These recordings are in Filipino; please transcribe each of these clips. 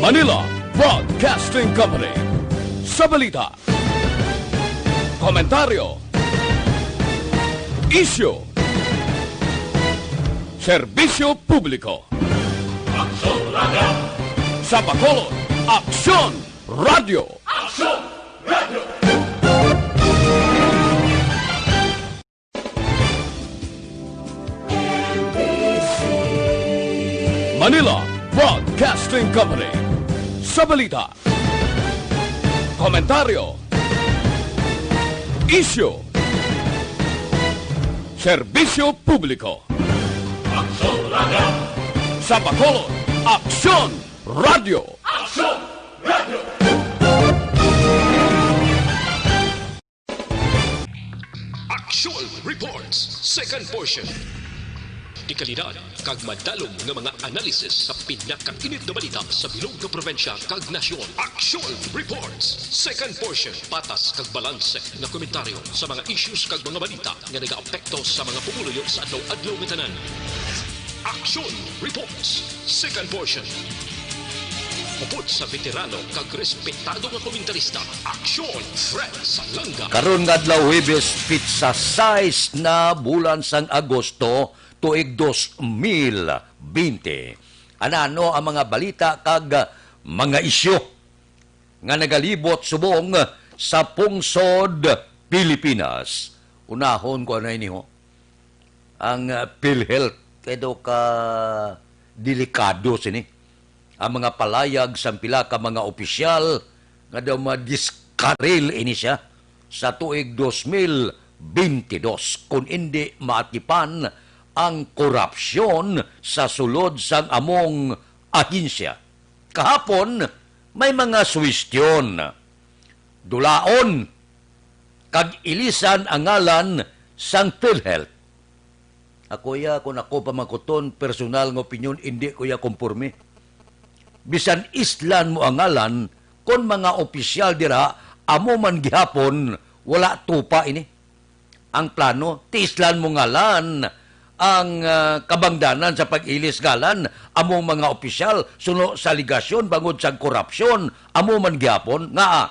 Manila Broadcasting Company. Sa balita, komentaryo, isyu, serbisyo publiko. Aksyon Radio! Sa Bacolod, Aksyon Radio! Aksyon Radio! Manila Broadcasting Company. Sa balita, komentaryo, isyu, serbisyo publiko. Aksyon Radio! Sa Bacolod, Aksyon Radio! Aksyon Radio! Actual Reports, second portion. Di kalidad, kag madalong ng mga analisis sa pinakainit na balita sa bilog na probensya kag nasyon. Actual Reports, second portion. Patas kag balanse na komentaryo sa mga issues kag mga balita nga nagaapekto sa mga pumuluyo sa adlaw-adlaw nga tanan. Action Reports, second portion. Upod sa veterano kag respetado nga komentarista, Action Fred Salanga. Karon nga adlaw Huwebes, pizza size na bulan sang Agosto tuig 2020. Ano ang mga balita kag mga isyu nga nagalibot subong sa pungsod Pilipinas. Unahon ko na ini ang PhilHealth kedo ka delikado sini. Ang mga palayag sa pila ka mga opisyal nga daw madiskaril ini siya sa tuig 2022 kung hindi maatipan ang korupsyon sa sulod sang among ahinsya. Kahapon, may mga suwestyon. Dulaon, kag ilisan ang ngalan sang PhilHealth. Kung ako pamakuton, personal ng opinion, hindi ko kumporme. Bisan islan mo ang ngalan, kung mga opisyal dira, amo man gihapon, wala tupa ini. Ang plano, tiislan mo ngalan, ang kabangdanan sa pag-ilis galan, among mga opisyal, suno sa aligasyon, bangod sa korupsyon, amo man gihapon, nga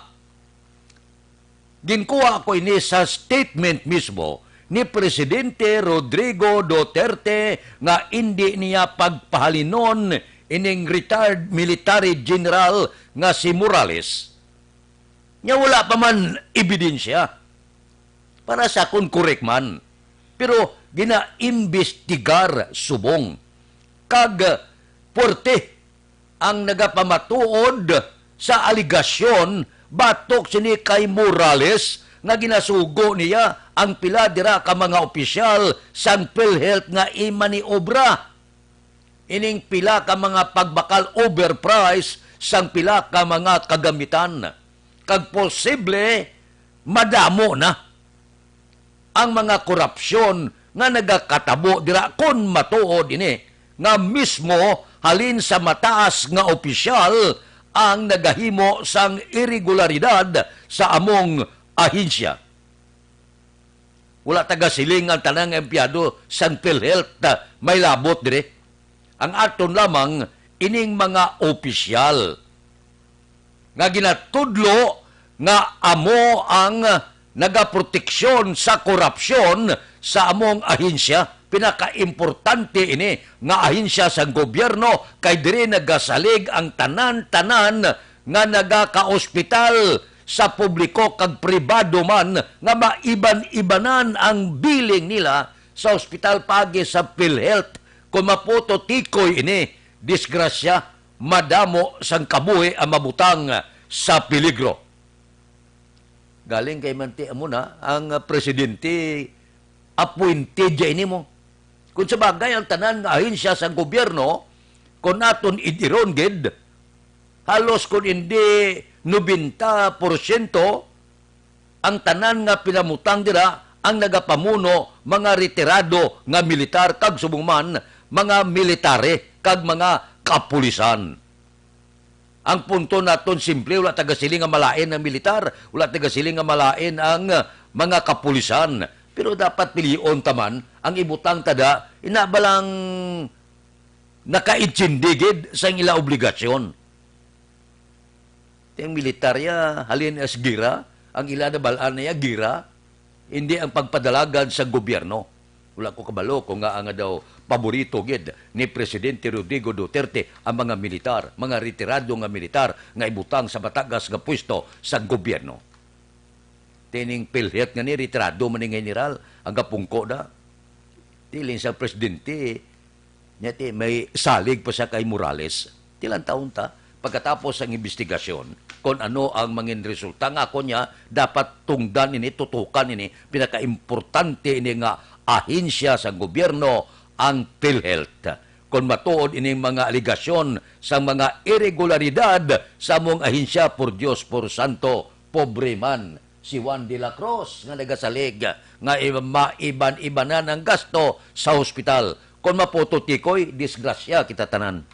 ginkuha ko ini sa statement mismo ni Presidente Rodrigo Duterte nga hindi niya pagpahalinon ining retired military general nga si Morales. Nya wala pa man ebidensya para sa kung correct man. Pero ginaimbestigar subong. Kag porte ang nagapamatuod sa aligasyon batok sini kay Morales nga ginasugo niya ang pila dira ka mga opisyal sang PhilHealth nga imaniobra. Ining pila ka mga pagbakal overprice sang pila ka mga kagamitan. Kag posible madamo na ang mga korupsyon nga nagakatabo dira kon matuod ini nga mismo halin sa mataas nga opisyal ang nagahimo sang irregularidad sa among ahinsya. Wala taga siling ang tanang empleyado sa PhilHealth may labot dire. Ang aton lamang ining mga opisyal nga ginatudlo nga amo ang nagaproteksyon sa korupsyon sa among ahinsya. Pinaka-importante ini nga ahinsya sa gobyerno kay diri nagasalig ang tanan-tanan nga nagaka-ospital sa publiko kag pribado man nga maiban-ibanan ang billing nila sa ospital pagi sa PhilHealth. Kung maputo tikoy ini, disgrasya, madamo sang kabuhi ang mabutang sa peligro. Galing kay manti mo na ang presidente appointed dyan ini mo. Kung sabagay ang tanan nga ahinsya sa gobyerno, kung naton idiron gid, halos kung hindi 90% ang tanan nga pinamutang dira ang nagapamuno mga retirado nga militar kag subong man mga militare kag mga kapulisan. Ang punto naton simple, wala taga-siling nga malain ang militar, wala taga-siling nga malain ang mga kapulisan. Pero dapat pilion taman ang ibutang tada inabalang nakaitsindigid sa ila obligasyon. Yung militarya, halin as gira, ang ila na balaan niya, gira, hindi ang pagpadalagad sa gobyerno. Wala ko kabalo kung nga daw paborito gid ni Presidente Rodrigo Duterte ang mga militar, mga retirado nga militar nga ibutang sa batagas nga pwesto sa gobyerno. Tining pilhet nga ni retirado man ni general ang kapungko da. Tilin sa presidente nyati may salig pa siya kay Morales. Tilang taon ta pagkatapos ang investigasyon kung ano ang mangin resulta nga ako niya dapat tungdan ini, tutukan ini, pinaka-importante ini nga ahensya sa gobyerno ang PhilHealth. Kung matuod ini mga aligasyon sa mga irregularidad sa mong ahensya, por Dios, por Santo, pobre man, si Juan de la Cruz nga nagasalig nga maiban-ibanan ang gasto sa hospital. Kung mapototikoy, disgrasya kita tanan.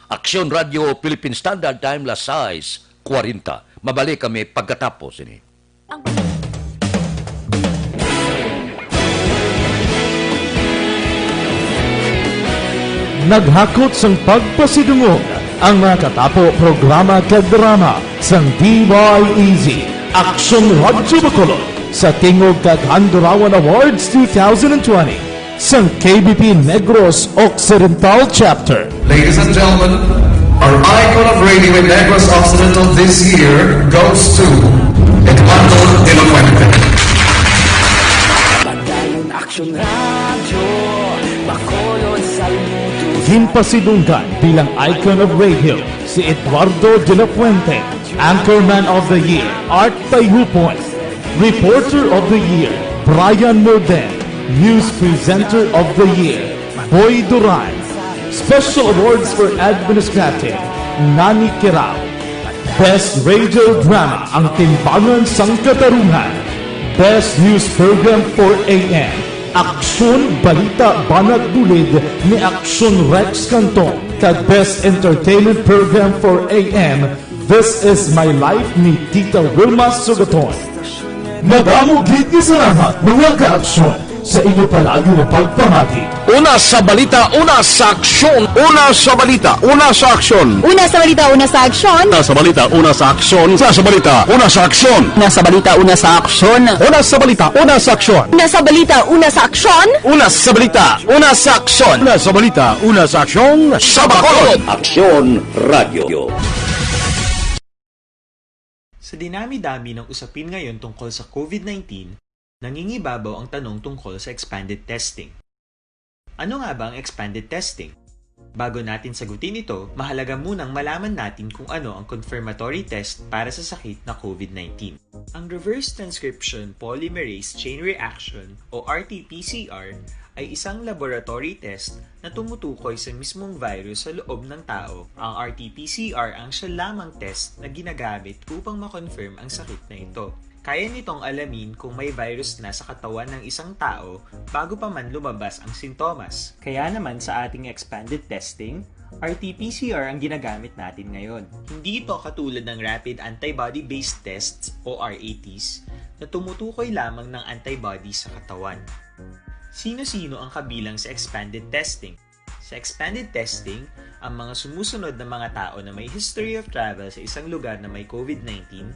Aksyon Radio Philippine Standard Time, las 6:40. Mabalik kami pagkatapos ini. Naghakot sang pagpasidungog ang mga katapo programa kag drama sang DYEZ Aksyon Radio Bacolod sa Tingog kag Handurawan Awards 2020 sang KBP Negros Occidental Chapter. Ladies and gentlemen, our icon of radio in Negros Occidental this year goes to Eduardo de la Fuente. Pagdayon Aksyon Radio, Bacolod saludo. Ginpasidunggan bilang icon of radio si Eduardo de la Fuente, Anchorman of the Year Art Tayupoy, Reporter of the Year Brian Morden, News Presenter of the Year Boy Duran, Special Awards for Administrative Nani Kirao, Best Radio Drama ang Timbangan sang Katarungan, Best News Program for AM Aksyon Balita Banat Bulid ni Aksyon Rex Canton, kag Best Entertainment Program for AM This Is My Life ni Tita Wilma Sugaton. Madamo gid ni salamat mga ka-aksyon sa inyo palagi na pagpamati. Una sa balita, una sa aksyon. Una sa balita, una sa aksyon. Una sa balita, una sa aksyon. Una sa balita, una sa aksyon. Una sa balita, una sa aksyon. Una sa balita, una sa aksyon. Una sa balita, una sa aksyon. Una sa balita, una sa aksyon. Una sa balita, una sa aksyon. Una sa balita, una sa aksyon. Sa Bacolod. Aksyon Radio. Sa dinami-dami ng usapin ngayon tungkol sa COVID-19, nangingibabaw ang tanong tungkol sa expanded testing. Ano nga ba ang expanded testing? Bago natin sagutin ito, mahalaga munang malaman natin kung ano ang confirmatory test para sa sakit na COVID-19. Ang reverse transcription polymerase chain reaction o RT-PCR ay isang laboratory test na tumutukoy sa mismong virus sa loob ng tao. Ang RT-PCR ang siya lamang test na ginagamit upang makonfirm ang sakit na ito. Kaya nitong alamin kung may virus na sa katawan ng isang tao bago pa man lumabas ang sintomas. Kaya naman sa ating expanded testing, RT-PCR ang ginagamit natin ngayon. Hindi ito katulad ng Rapid Antibody-Based Tests o RATs na tumutukoy lamang ng antibodies sa katawan. Sino-sino ang kabilang sa expanded testing? Sa expanded testing, ang mga sumusunod na mga tao na may history of travel sa isang lugar na may COVID-19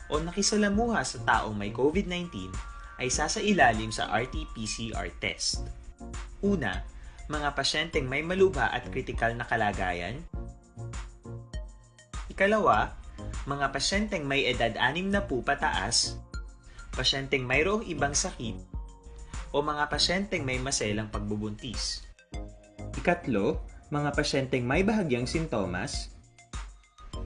o nakisalamuha sa taong may COVID-19 ay sasailalim sa RT-PCR test. Una, mga pasyenteng may malubha at kritikal na kalagayan. Ikalawa, mga pasyenteng may edad 60 pataas, pasyenteng mayroong ibang sakit, o mga pasyenteng may maselang pagbubuntis. Ikatlo, mga pasyenteng may bahagyang sintomas.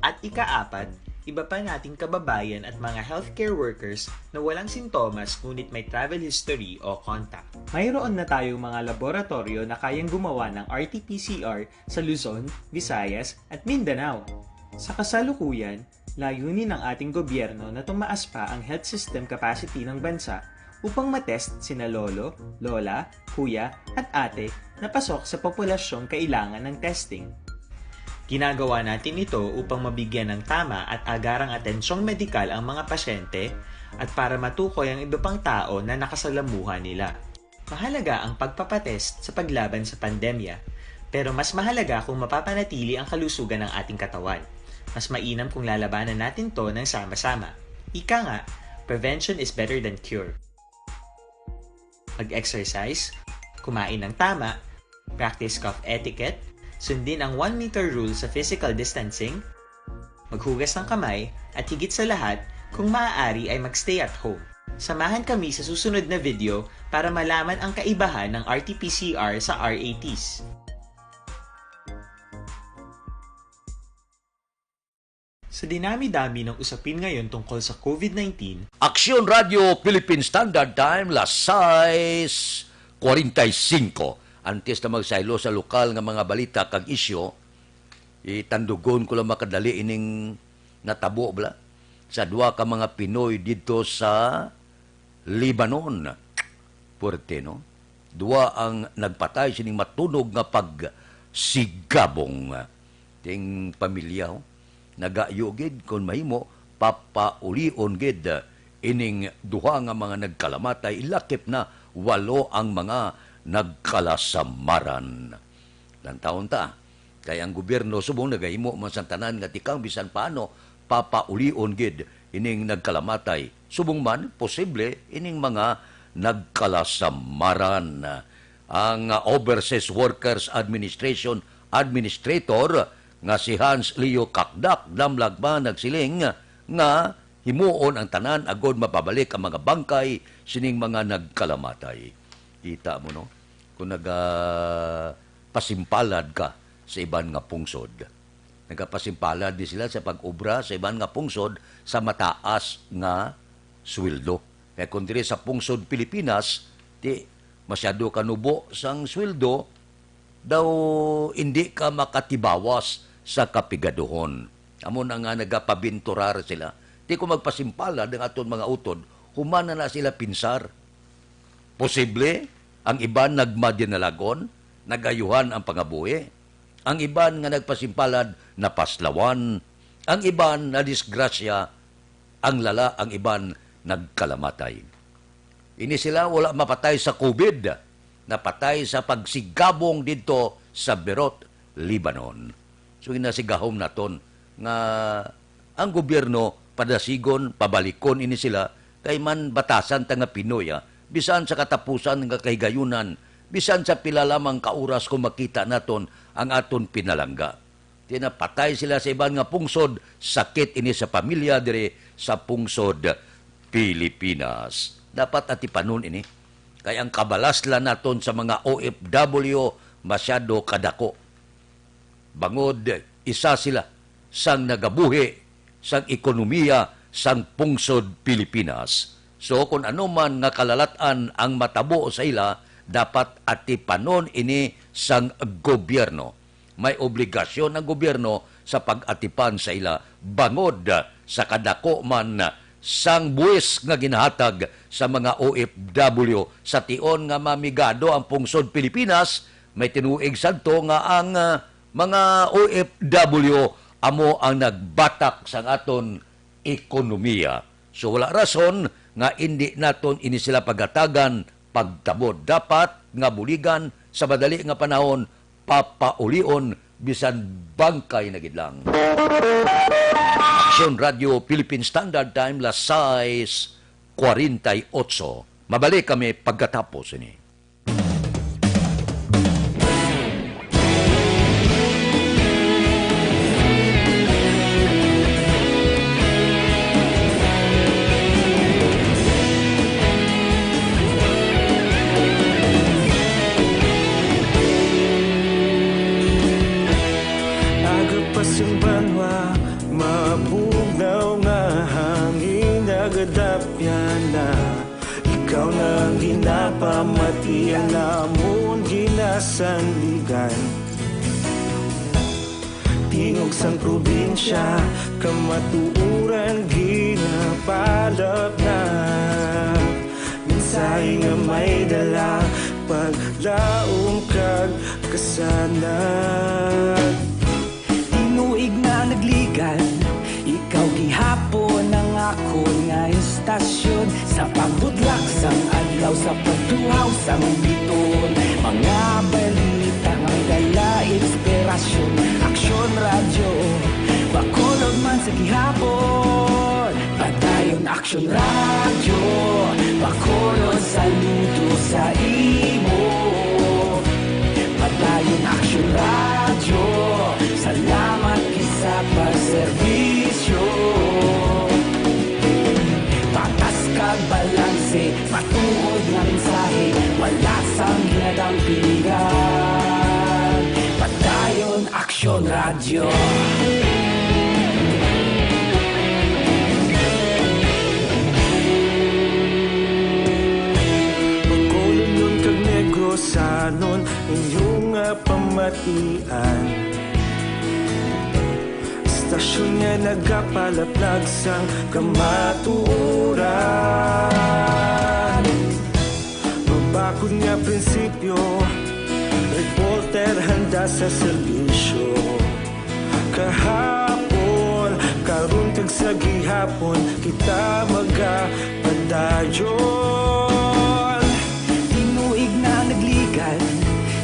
At ikaapat, iba pa nating kababayan at mga healthcare workers na walang sintomas ngunit may travel history o contact. Mayroon na tayong mga laboratorio na kayang gumawa ng RT-PCR sa Luzon, Visayas at Mindanao. Sa kasalukuyan, layunin ng ating gobyerno na tumaas pa ang health system capacity ng bansa upang matest sina lolo, lola, kuya at ate na pasok sa populasyong kailangan ng testing. Ginagawa natin ito upang mabigyan ng tama at agarang atensyong medikal ang mga pasyente at para matukoy ang iba pang tao na nakasalamuha nila. Mahalaga ang pagpapatest sa paglaban sa pandemya, pero mas mahalaga kung mapapanatili ang kalusugan ng ating katawan. Mas mainam kung lalabanan natin to ng sama-sama. Ika nga, prevention is better than cure. Mag-exercise, kumain ng tama, practice cough etiquette, sundin ang 1 meter rule sa physical distancing, maghugas ng kamay, at higit sa lahat, kung maaari ay magstay at home. Samahan kami sa susunod na video para malaman ang kaibahan ng RT-PCR sa RATs. Sa dinami-dami ng usapin ngayon tungkol sa COVID-19, Aksyon Radio Philippine Standard Time, las 6:45. Antes na magsaylo sa lokal nga mga balita kag isyo, itandugon ko lang makadali ining natabo bla sa duwa ka mga Pinoy dito sa Lebanon. Puerte, no? Duwa ang nagpatay sining matunog nga pagsigabong. Ting pamilya, nagayugid kung mahimo papaulion gid ining duha nga mga nagkalamatay, ilakip na 8 ang mga nagkalasamaran. Lang taon ta, kaya ang gobyerno subong nagahimo man sa tanan nga tikang bisan paano papaulion gid ining nagkalamatay. Subong man posible ining mga nagkalasamaran. Ang Overseas Workers Administration Administrator nga si Hans Leo Kakdak damlag ba nagsiling nga himuon ang tanan agod mapabalik ang mga bangkay sining mga nagkalamatay. Kita mo, no? Kung pasimpalad ka sa iban nga pungsod. Nagapasimpalad di sila sa pag-obra sa iban nga pungsod sa mataas nga sweldo. Kaya kung diri sa pungsod Pilipinas, di masyado kanubo sang sweldo, daw hindi ka makatibawas sa kapigaduhon. Amo na nga nagapabinturar sila. Di ko magpasimpalad ang aton mga utod, humana na sila pinsar. Posible, ang iban nagmadinalagon, nagayuhan ang pangabuhi. Ang iban nga nagpasimpalad, napaslawan. Ang iban na disgrasya, ang lala, ang iban nagkalamatay. Ini sila wala mapatay sa COVID, napatay sa pagsigabong dito sa Beirut, Lebanon. So inasigahom naton nga ang gobyerno padasigon, pabalikon ini sila kay man batasan ta nga Pinoy, bisan sa katapusan nga kahigayunan, bisan sa pila lamang kauras kung makita naton ang aton pinalangga. Tinapatay sila sa iban nga pungsod, sakit ini sa pamilya dire sa pungsod Pilipinas. Dapat atipanon ini. Kaya ang kabalaslan naton sa mga OFW masyado kadako. Bangod, isa sila sang nagabuhi sang ekonomiya sang pungsod Pilipinas. So kung ano man nga kalalatan ang matabo sa ila, dapat atipanon ini sang gobyerno. May obligasyon ng gobyerno sa pag-atipan sa ila bangod sa kadako man sang buwis nga ginahatag sa mga OFW sa tion nga mamigado ang pungsod Pilipinas. May tinuig sadto nga ang mga OFW amo ang nagbatak sa aton ekonomiya. So wala rason nga hindi naton ini sila pagatagan pagtabod. Dapat nga buligan sa madali nga panahon papaulion bisan bangkay na gidlang. Aksyon Radio Philippine Standard Time, las 6:48. Mabalik kami pagkatapos ini. Ikaw nang ginapamati ang namon ginasandigan. Tingog sang probinsya, kamatuuran ginapalap na. Minsay nga may dala, paglaong kag kasanag. Tinuig na nagligan, ikaw gihapon ang ako nga istasyon. Sa pagbudlak sang adlaw, sa pagtuhaw sang biton. Mga balita nga dala inspirasyon. Aksyon Radio, Bacolod Action Radio, Bacolod saludo sa imo. Padayon Action Radio, salamat isa pagserbisyo. Patas kag balanse, matuod nga mensahe, wala sang ginadampingan. Padayon Action Radio. Sanon inyong pamatian. Stasyon nga nagapalaplag sang kamatuoran. Mabakod nga prinsipyo, reporter handa sa serbisyo. Kahapon, karon kag sa gihapon, kita magapadayon.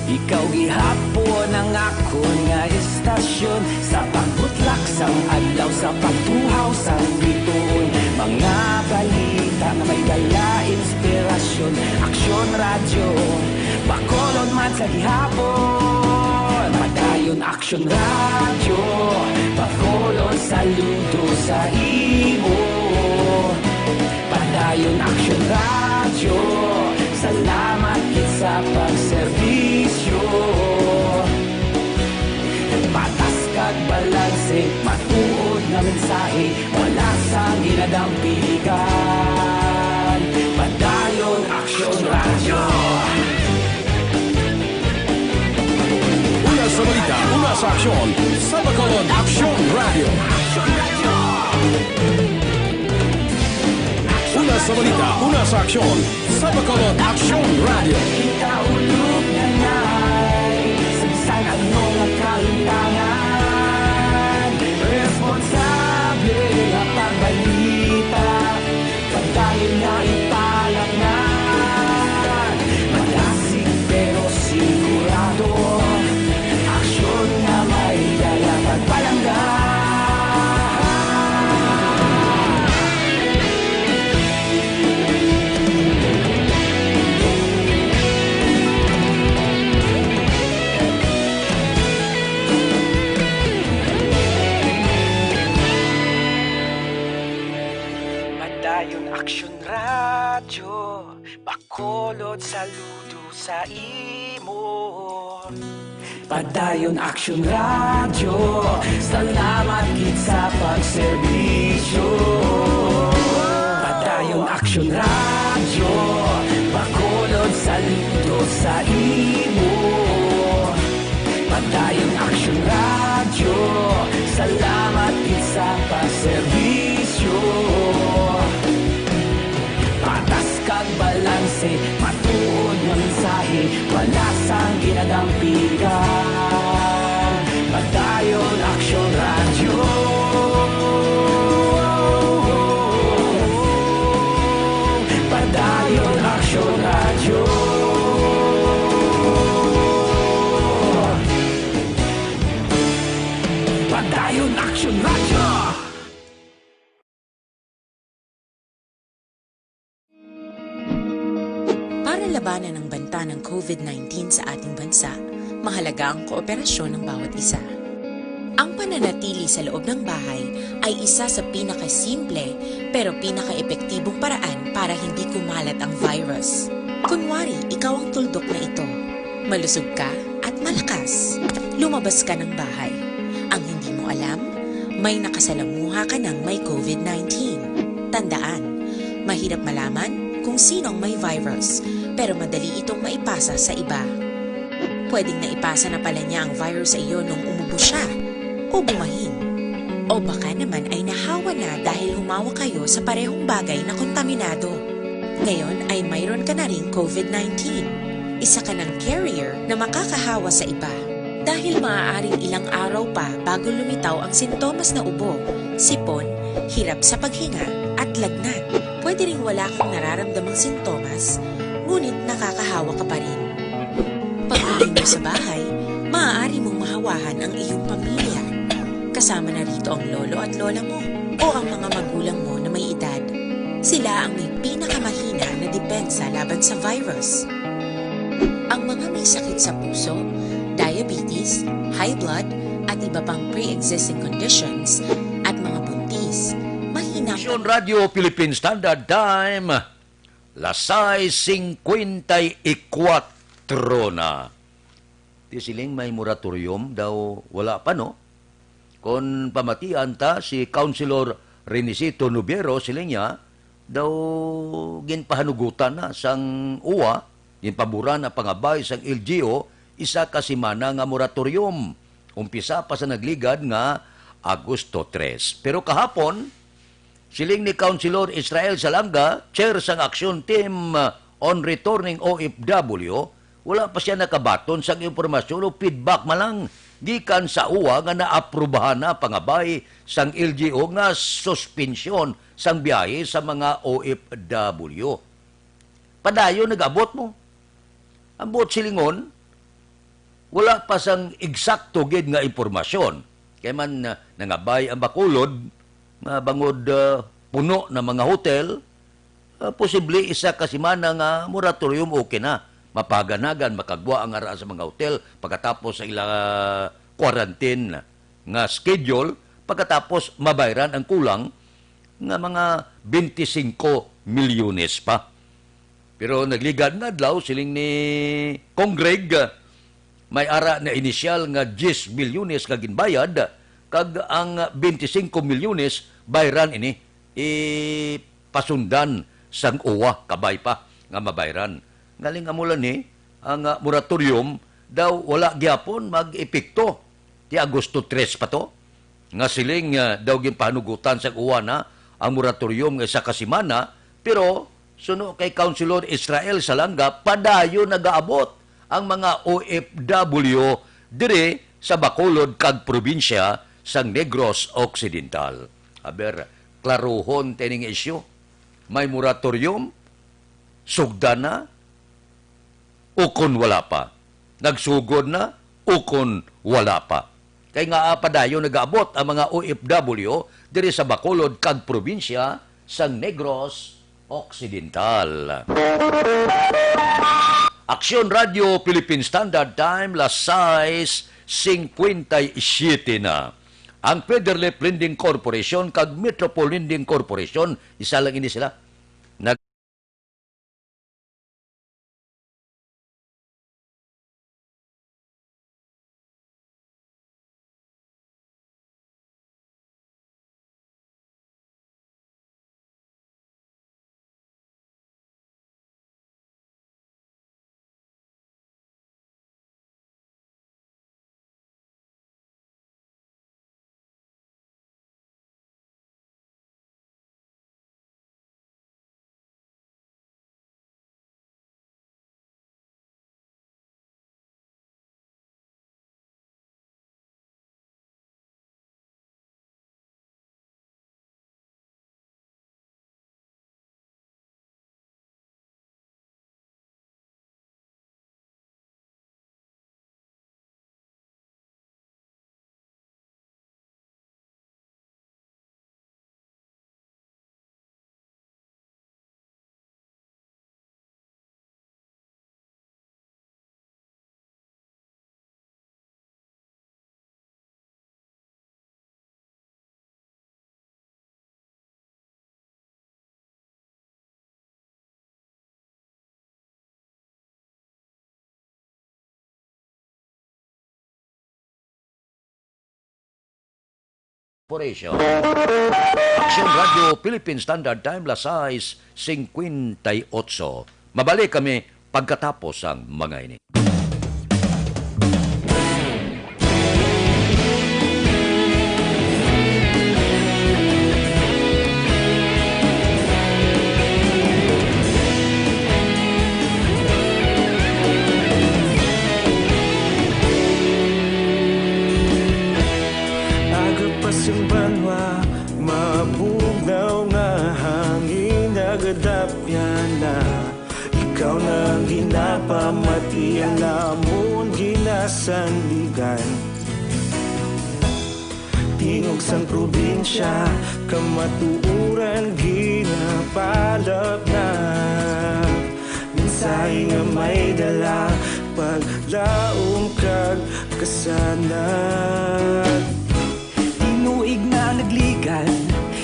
Ikaw gihapon ang akon nga istasyon, sa pagbutlak sang adlaw, sa pagtuhaw sang bituon. Mga balita nga may dala inspirasyon. Aksyon Radio, Bacolod man sa gihapon. Padayon Aksyon Radio, Bacolod saludo sa imo. Padayon Aksyon Radio, salamat sa pagserbisyo. Patas kag balanse, matuod nga mensahe, wala sang ginadampigan. Padayon Action Radio. Una sa balita, una sa aksyon, sa Bacolod Action Radio. Una sa balita, una sa aksyon, sa Bacolod Action Radio. Kita ulog na ngay, sabisan ang mga kalintangan. Responsable na pagbalita, pagdayon na ipalaknan. Malasig pero sigurado, aksyon na may dala pagpalanggan. Action Radio, Bacolod saludo sa imo. Padayon Action Radio, salamat gid sa pagserbisyo. Padayon Action Radio, Bacolod saludo sa imo. Padayon Action Radio, salamat gid sa pagserbisyo. Patas kag balanse, matuod nga mensahe, wala sang ginadampigan. Padayon Action Radio. Padayon Action Radio. Padayon Action Radio. Para labanan ang banta ng COVID-19 sa ating bansa, mahalaga ang kooperasyon ng bawat isa. Ang pananatili sa loob ng bahay ay isa sa pinakasimple pero pinaka-epektibong paraan para hindi kumalat ang virus. Kunwari, ikaw ang tuldok na ito. Malusog ka at malakas. Lumabas ka ng bahay. Ang hindi mo alam, may nakasalamuha ka ng may COVID-19. Tandaan, mahirap malaman kung sinong may virus, pero madali itong maipasa sa iba. Pwedeng naipasa na pala niya ang virus sa iyo nung umubo siya, o bumahin. O baka naman ay nahawa na dahil humawa kayo sa parehong bagay na kontaminado. Ngayon ay mayroon ka na ring COVID-19. Isa ka ng carrier na makakahawa sa iba. Dahil maaaring ilang araw pa bago lumitaw ang sintomas na ubo, sipon, hirap sa paghinga at lagnat. Pwede ring wala kang nararamdamang sintomas, ngunit nakakahawa ka pa rin. Pag-uwi mo sa bahay, maaari mong mahawahan ang iyong pamilya. Kasama na rito ang lolo at lola mo o ang mga magulang mo na may edad. Sila ang may pinakamahina na depensa laban sa virus. Ang mga may sakit sa puso, diabetes, high blood, at iba pang pre-existing conditions at mga buntis, mahina Aksyon Radio Philippine Standard Time, las 6:54 na. Di siling may moratorium daw wala pa, no? Kung pamatian ta si Councilor Renisito Nubiero siling niya, daw ginpahanugutan na sang uwa, ginpaburan na pangabay sang LGO, isa ka semana nga moratorium. Umpisa pa sa nagligad nga Agosto 3. Pero kahapon, siling ni Councilor Israel Salanga, chair sang Action Team on Returning OFW, wala pa siya nakabaton sang impormasyon o feedback malang gikan sa uwa nga naaprubahan na pangabay sang LGO nga suspensyon sang biyahe sa mga OFW. Padayon nag-abot mo. Ang buot silingon, wala pa sang eksakto gid nga impormasyon. Kaya man nangabay ang Bacolod, nga bangod puno na mga hotel, posible isa ka semana nga moratorium okay na. Mapaganagan, makagwa ang ara sa mga hotel pagkatapos sa ilang quarantine nga schedule, pagkatapos mabayran ang kulang nga mga 25 milyones pa. Pero nagligad nga adlaw siling ni Congreg, may ara na inisyal nga 10 milyones kaginbayad, kag ang 25 milyones bayran ini pasundan sang uwa kabay pa nga mabayran. Ngaling amulan ni ang moratorium daw wala gyapon mag-epekto ti Agosto 3 pa to. Nga siling daw ginpahanugutan sa uwa na ang moratorium nga sa kasimana, pero suno kay Councilor Israel Salanga, padayo nagaabot ang mga OFW dire sa Bacolod kag probinsya sang Negros Occidental. Aber, klaruhon tening isyu. May moratorium, sugda na, ukon wala pa. Nagsugod na, ukon wala pa. Kaya nga padayo nagaabot ang mga OFW dire sa Bacolod kag probinsya sang Negros Occidental. Aksyon Radio Philippine Standard Time, las 6:57 na. Ang Federal Lending Corporation kag Metropole Lending Corporation, isa lang ini sila. Corporation. Aksyon Radio Philippine Standard Time, las 6:58. Mabalik kami pagkatapos ang mga ini. Simbanwa, mabugnaw nga hangin nagadapyan na. Ikaw nang ginapamati ang namon ginasandigan. tingog sang probinsya, kamatuuran ginapalap na. Minsay nga may dala, paglaom kag kasanag. Tinuig na nagligan,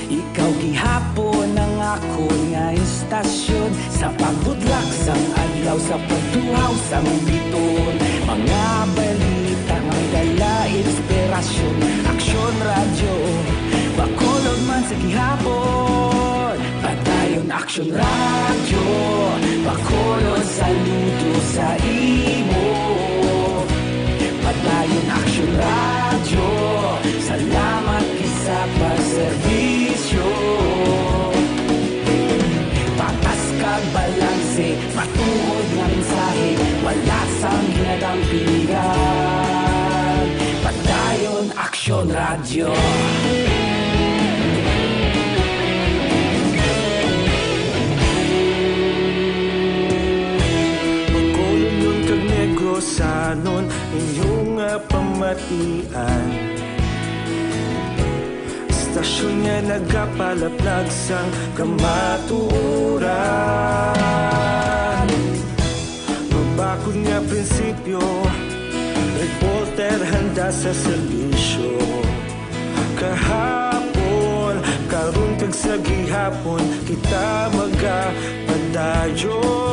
ikaw gihapon ang ako nga istasyon. Sa pagbudlak sang adlaw, sa pagtuhaw sang biton. Mga balita nga may dala, inspirasyon. Aksyon radyo, bakolod man sa gihapon. Padayon aksyon radyo, bakolod saludo sa imo. Padayon aksyon radyo, salamat isa pa serbisyo. Patas kag balanse, matuod nga mensahe, wala sang ginadang pilihan. Padayon aksyon radyo. Sanon inyong pamatian, stasyon nga nagapalaplag sang kamatuoran. Mabakod nga prinsipyo, reporter handa sa serbisyo. Kahapon, karon kag sa gihapon, kita magapadayon.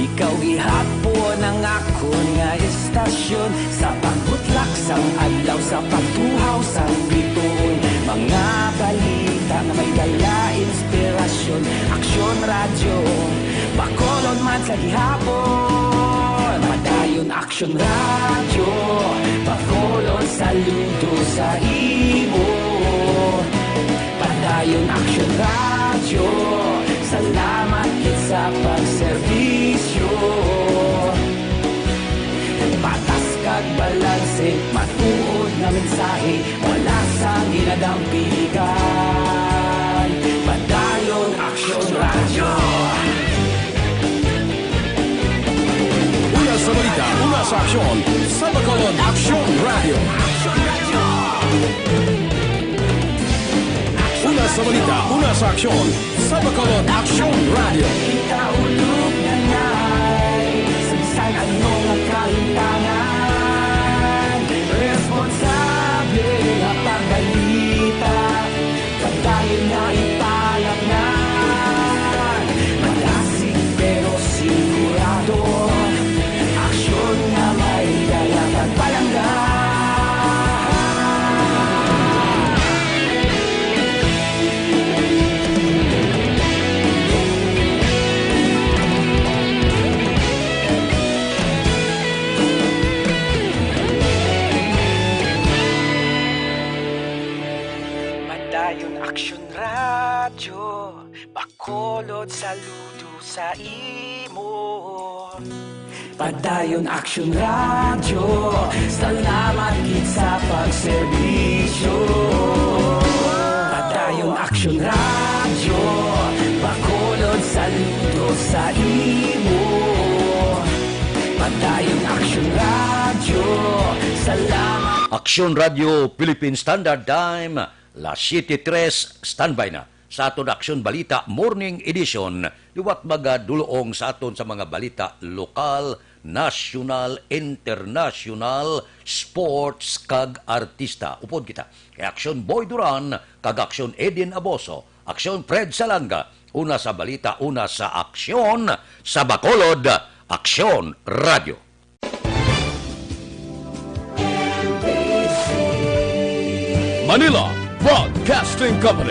Ikaw gihapon ang ako nga istasyon. Sa pagbutlak sang adlaw, sa pagtuhaw sang biton. Mga balita nga may dala, inspirasyon. Aksyon radyo, bakolod man sa gihapon. Padayon aksyon radyo, bakolod saludo sa imo. Padayon aksyon radyo, salamat sa pagserbisyo. Patas kag balanse, matuod na mensahe, wala sang ginadang piligan. Padayon aksyon radyo. Una sa balita, una sa aksyon, sa Bacolod Aksyon Radio. Una sa balita, una sa aksyon, sa Bacolod Aksyon Radio. Ikaulog na na'y sansan ano nga kahintangan. Responsable nga pagbalita, pagdayon na ipalap na. Malasig pero sigurado, aksyon na may dala pagpalanggan. Aksyon radyo, bakolod saludo sa imo. Padayon aksyon radyo, salamat gid sa pagserbisyo. Padayon aksyon radyo, bakolod saludo sa imo. Padayon aksyon radyo, salamat. Aksyon Radio Philippine Standard Time, Las 7:03, standby na sa aton Aksyon Balita Morning Edition. Liwat magaduloong sa aton sa mga balita lokal, national, international, sports kag artista. Upod kita kay Aksyon Boy Duran kag Aksyon Edin Aboso, Aksyon Fred Salanga. Una sa balita, una sa aksyon, sa Bacolod Aksyon Radio. Manila Broadcasting Company.